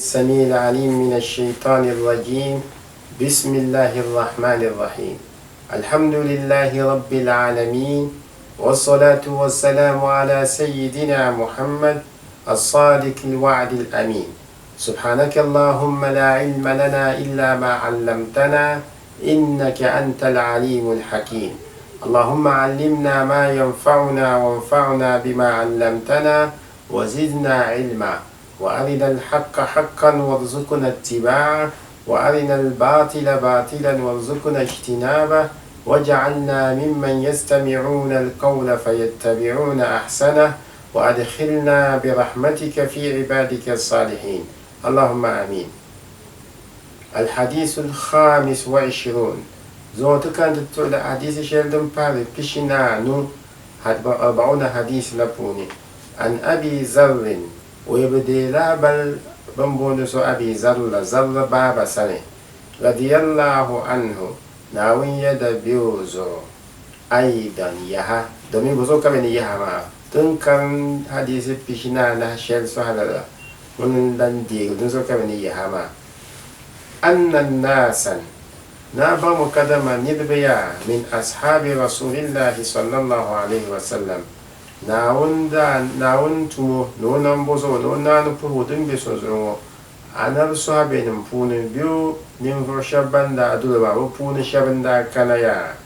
السميع العليم من الشيطان الرجيم. بسم الله الرحمن الرحيم. الحمد لله رب العالمين، والصلاة والسلام على سيدنا محمد الصادق الوعد الأمين. سبحانك اللهم لا علم لنا إلا ما علمتنا إنك أنت العليم الحكيم. اللهم علمنا ما ينفعنا وانفعنا بما علمتنا وزدنا علما، وأرنا الحق حقا وارزقنا اتباعه، وأرنا الباطل باطلا وارزقنا اجتنابه، واجعلنا ممن يستمعون القول فيتبعون أحسنه، وأدخلنا برحمتك في عبادك الصالحين، اللهم آمين. الحديث الخامس والعشرون. زوتو كانت تقول حديث شيلدن باري بشنا نو 40 حديث لبوني عن أبي ذر، ويبدي لا بل بمبونس أبي ذر بابا سنة رضي الله عنه ناوين يد بيوزو أيضا يها دومي بزو كمين يها ما تنكر حديث بشنا نهشل سهلا من دنديق دنسو كمين يها ما أن الناس نابا مقدما ندبيا من أصحاب رسول الله صلى الله عليه وسلم nawun tumo no nan bozo no nan pu dun be so zo anar so habe nim puni biu nim vo shabanda adu ba puni shabanda kana ya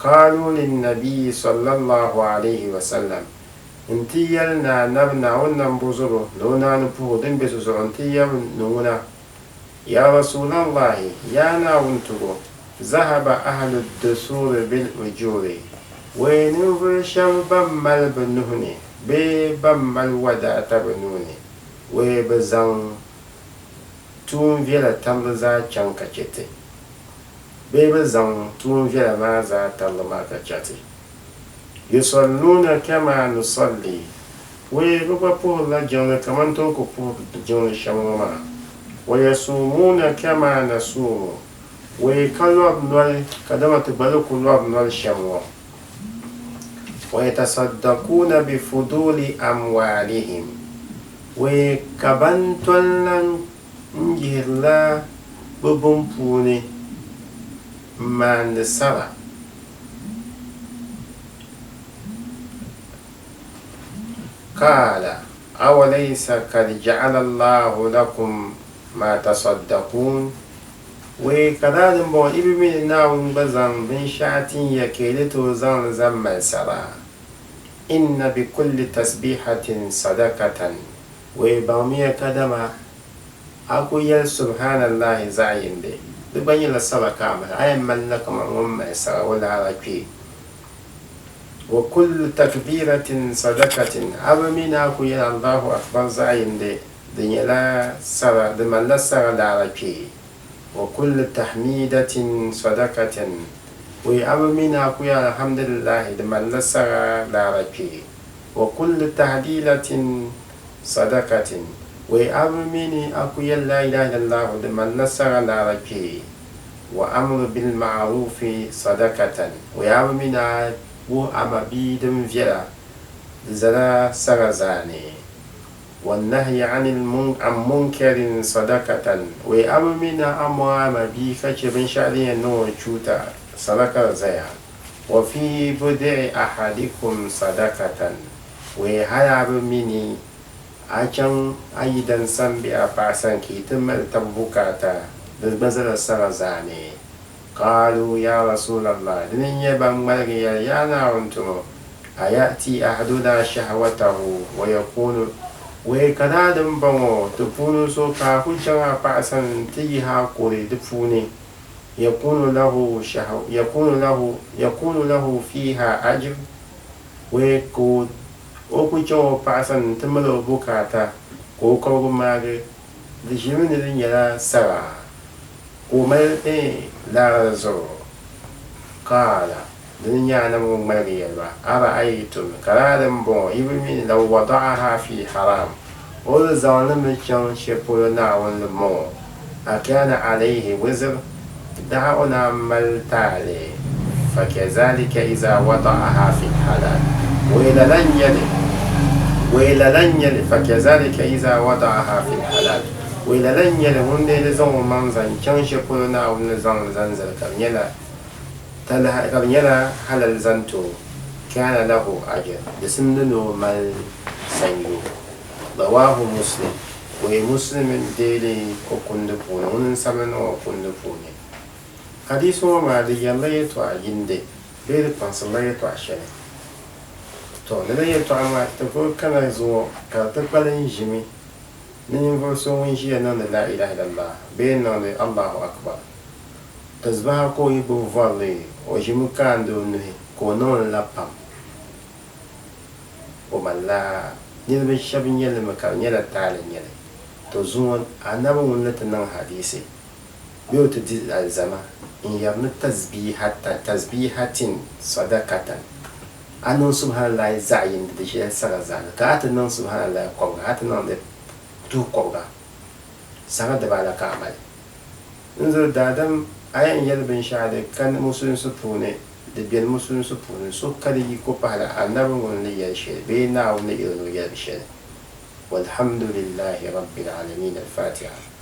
qalu lin nabi sallallahu alaihi wasallam intiyal na nabna wannan bozo no nan pu dun be so zo intiyal nuna ya rasulullah ya nawun tugo zahaba ahlu dusur bil ujuri وين فرشم بمال بنوني بمال ودا تبنوني وبزان تون فيلا تمزا چانكچتي بزان تون فيلا مازا تلما كچتي يصلون كما نصلي وبقوا لا جون كمان توكو جون شمما ويصومون كما نصوم وكلوا نول كدما تبلو كلوا نول شموا ويتصدقون بفضول أموالهم وكبنتولن نجهلا ببنبوني ما نسرى قال أوليس قد جعل الله لكم ما تصدقون وكذا نبغى إبن ناون بزن بن شاتين يكيلتو زن زمن سرى إن بكل تسبيحة صدقة وبامية كدما أقول سبحان الله زعيم دي دبني للصلاة كامل أي ملك من سرى ولا ركي وكل تكبيرة صدقة أبمين أقول الله أكبر زعيم دي دنيا لا سرى دمن لا سرى لا ركي وكل تحميدة صدقة وأمين أقول الحمد لله دمن لسر لا ركي وكل تهديلة صدقة وأمين أقول لا إله إلا الله دمن لسر لا ركي وأمر بالمعروف صدقة وأمين أما بيدم فيلا زلا سرزاني والنهي عن منكر صدقة وأمنا أمام بي كتبن شعري نور شوتا صدقة زيا وفي بدع أحدكم صدقة وهيا بمني أجن أيضا سنبي أباسن كي تمل تبوكاتا بالبزل السرزاني قالوا يا رسول الله دنيا بمالي يا ناونتو أيأتي أحدنا شهوته ويقول وكذا بمو تفون سو كافون شوا باسن تيها كوري تفوني يكون له فيها أجر وكو أكو باسن تملو بوكاتا كوكو ماغي دجيمن دنيا سرا ومل لا رزو قال دنيا نمو مريبا أرأيتم كلام بون إبمين لو وضعها في حرام ولظالم الجن شبولنا والمو أكان عليه وزر دعونا ملتالي فكذلك إذا وضعها في الحلال وإلى لن يلي فكذلك إذا وضعها في الحلال wela lan yɛli ŋun dee di zaŋ o maŋ zaŋ chɛŋ shɛli polo Naawuni ni zaŋli zaŋ zali ka di nyɛla halal zaŋ ti o kana lahu ajr di simdi ni o mali sanyo rawahu Muslim o ye Muslim deeli o kundi puuni ŋuni n-sabili niŋ o kundi puuni hadisi ŋɔ maa di yɛrila yɛltɔɣa yindi bee di kpaŋsirila yɛltɔɣa shɛli to di la yɛltɔɣa maa ti vuri kana zuɣu ka di ti kpalim ʒimi ni ninvuɣu so ŋun ʒiya niŋdi la ilaha illallah bee niŋdi Allahu akbar tasbaha ka o yi gbubi vorili o ʒimi kaandi o nuhi ka o niŋli la pam o malila niriba shɛba nyɛlimi ka di nyɛla taali nyɛli to zuŋɔ anabi ŋun ni ti niŋ hadisi bee o ti di alizama n yɛri ni tasbihatin sadakatan a niŋ subhanallahi zaɣ yindi di ʒɛla saga zaɣli ka a ti niŋ subhanallahi kɔbiga a ti niŋdi tuhi kɔbiga saga dibaala ka a mali n ziri daadam a yɛn yɛli binshɛɣu di ka musulunsi puuni di beni musulunsi puuni so ka di yi ko pahila anabi ŋun ni yɛli shɛli bee Naawuni ni yɛli shɛli walhamdulillahi rabbil alamin al-fatiha